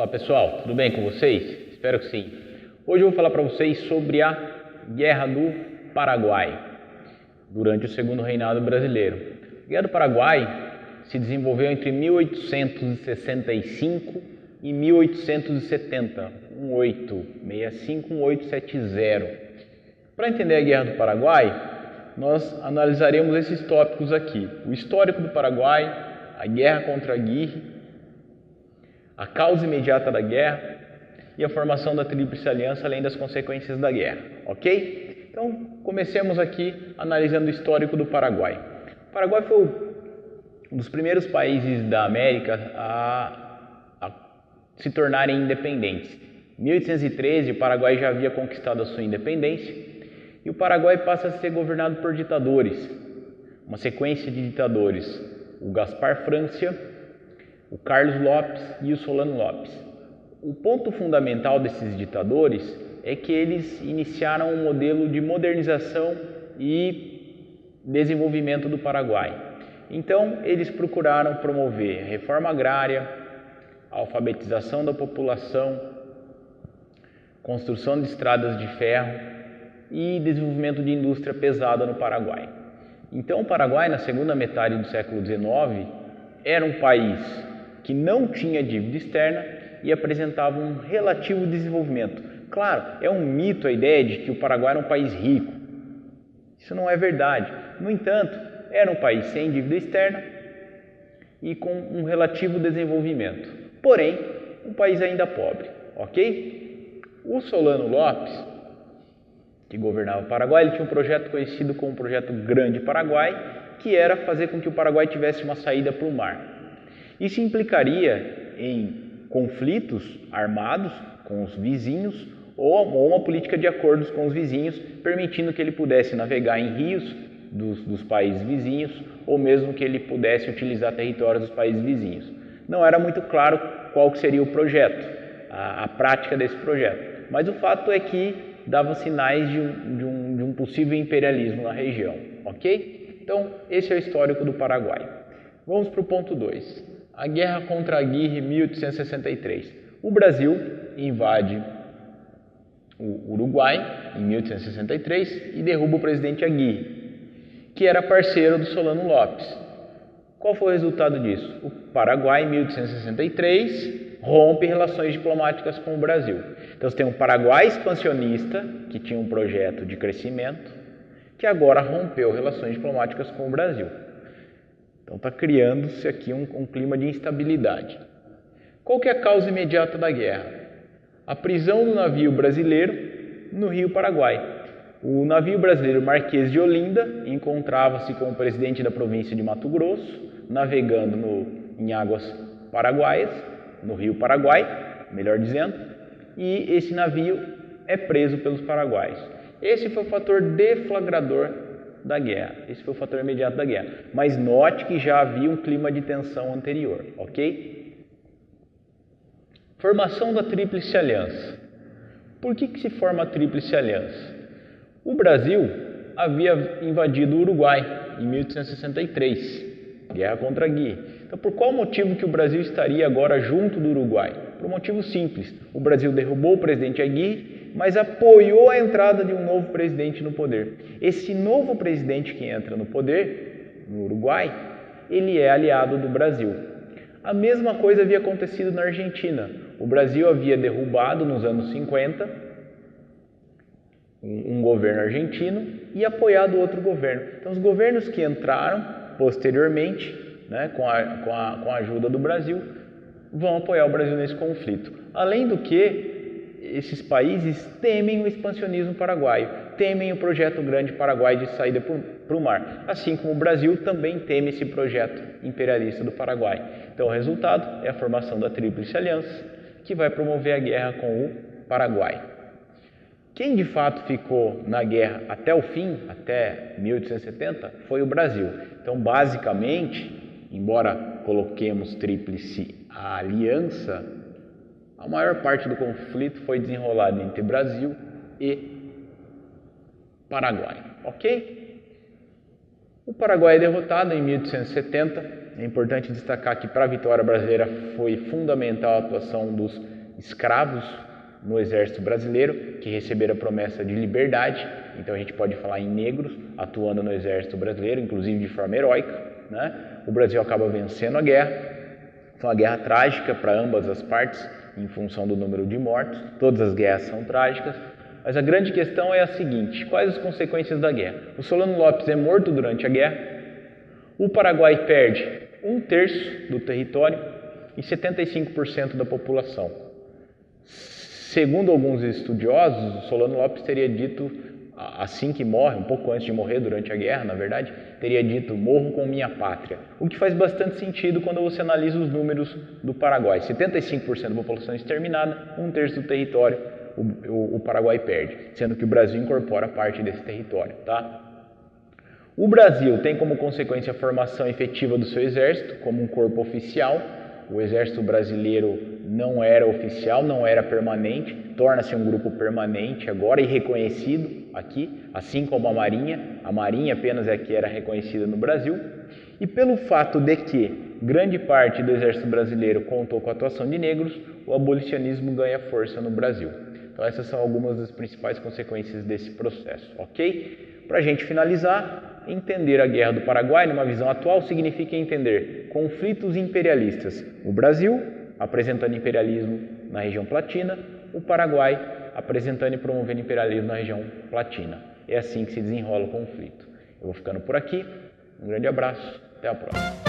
Olá pessoal, tudo bem com vocês? Espero que sim. Hoje eu vou falar para vocês sobre a Guerra do Paraguai, durante o segundo reinado brasileiro. A Guerra do Paraguai se desenvolveu entre 1865 e 1870, 1870. Para entender a Guerra do Paraguai, nós analisaremos esses tópicos aqui: o histórico do Paraguai, a guerra contra a Aguirre, a causa imediata da guerra e a formação da Tríplice Aliança, além das consequências da guerra, ok? Então, comecemos aqui analisando o histórico do Paraguai. O Paraguai foi um dos primeiros países da América a se tornarem independentes. Em 1813, o Paraguai já havia conquistado a sua independência e o Paraguai passa a ser governado por ditadores, uma sequência de ditadores: o Gaspar Francia, o Carlos Lopes e o Solano Lopes. O ponto fundamental desses ditadores é que eles iniciaram um modelo de modernização e desenvolvimento do Paraguai. Então, eles procuraram promover a reforma agrária, a alfabetização da população, construção de estradas de ferro e desenvolvimento de indústria pesada no Paraguai. Então, o Paraguai, na segunda metade do século XIX, era um país que não tinha dívida externa e apresentava um relativo desenvolvimento. Claro, é um mito a ideia de que o Paraguai era um país rico. Isso não é verdade. No entanto, era um país sem dívida externa e com um relativo desenvolvimento. Porém, um país ainda pobre, ok? O Solano Lopes, que governava o Paraguai, ele tinha um projeto conhecido como o Projeto Grande Paraguai, que era fazer com que o Paraguai tivesse uma saída para o mar. Isso implicaria em conflitos armados com os vizinhos ou uma política de acordos com os vizinhos, permitindo que ele pudesse navegar em rios dos países vizinhos ou mesmo que ele pudesse utilizar territórios dos países vizinhos. Não era muito claro qual seria o projeto, a prática desse projeto, mas o fato é que dava sinais de um possível imperialismo na região, ok? Então, esse é o histórico do Paraguai. Vamos para o ponto 2. A guerra contra a Aguirre, em 1863. O Brasil invade o Uruguai em 1863 e derruba o presidente Aguirre, que era parceiro do Solano Lopes. Qual foi o resultado disso? O Paraguai, em 1863, rompe relações diplomáticas com o Brasil. Então você tem um Paraguai expansionista, que tinha um projeto de crescimento, que agora rompeu relações diplomáticas com o Brasil. Então está criando-se aqui um clima de instabilidade. Qual que é a causa imediata da guerra? A prisão do navio brasileiro no Rio Paraguai. O navio brasileiro Marquês de Olinda encontrava-se com o presidente da província de Mato Grosso, navegando em águas paraguaias, no Rio Paraguai, melhor dizendo, e esse navio é preso pelos paraguaios. Esse foi o fator deflagrador da guerra, esse foi o fator imediato da guerra. Mas note que já havia um clima de tensão anterior, ok? Formação da Tríplice Aliança. Por que se forma a Tríplice Aliança? O Brasil havia invadido o Uruguai em 1863, guerra contra a Aguirre. Então, por qual motivo que o Brasil estaria agora junto do Uruguai? Por um motivo simples: o Brasil derrubou o presidente Aguirre, mas apoiou a entrada de um novo presidente no poder. Esse novo presidente que entra no poder, no Uruguai, ele é aliado do Brasil. A mesma coisa havia acontecido na Argentina. O Brasil havia derrubado nos anos 50 um governo argentino e apoiado outro governo. Então, os governos que entraram posteriormente, com a ajuda do Brasil, vão apoiar o Brasil nesse conflito. Além do que, esses países temem o expansionismo paraguaio, temem o projeto Grande Paraguai de saída para o mar, assim como o Brasil também teme esse projeto imperialista do Paraguai. Então, o resultado é a formação da Tríplice Aliança, que vai promover a guerra com o Paraguai. Quem de fato ficou na guerra até o fim, até 1870, foi o Brasil. Então, basicamente, embora coloquemos Tríplice Aliança, a maior parte do conflito foi desenrolado entre Brasil e Paraguai, ok? O Paraguai é derrotado em 1870. É importante destacar que para a vitória brasileira foi fundamental a atuação dos escravos no exército brasileiro que receberam a promessa de liberdade. Então a gente pode falar em negros atuando no exército brasileiro, inclusive de forma heróica, né? O Brasil acaba vencendo a guerra. Foi uma guerra trágica para ambas as partes, em função do número de mortos. Todas as guerras são trágicas, mas a grande questão é a seguinte: quais as consequências da guerra? O Solano Lopes é morto durante a guerra, o Paraguai perde 1/3 do território e 75% da população. Segundo alguns estudiosos, o Solano Lopes teria dito, assim que morre, um pouco antes de morrer, durante a guerra, na verdade, teria dito: morro com minha pátria. O que faz bastante sentido quando você analisa os números do Paraguai. 75% da população exterminada, 1/3 do território o Paraguai perde, sendo que o Brasil incorpora parte desse território, tá? O Brasil tem como consequência a formação efetiva do seu exército como um corpo oficial. O exército brasileiro não era oficial, não era permanente, torna-se um grupo permanente agora e reconhecido aqui, assim como a Marinha apenas é que era reconhecida no Brasil. E pelo fato de que grande parte do exército brasileiro contou com a atuação de negros, o abolicionismo ganha força no Brasil. Então essas são algumas das principais consequências desse processo, ok? Para a gente finalizar, entender a Guerra do Paraguai numa visão atual significa entender conflitos imperialistas. O Brasil apresentando imperialismo na região platina, o Paraguai apresentando e promovendo imperialismo na região platina. É assim que se desenrola o conflito. Eu vou ficando por aqui, um grande abraço, até a próxima.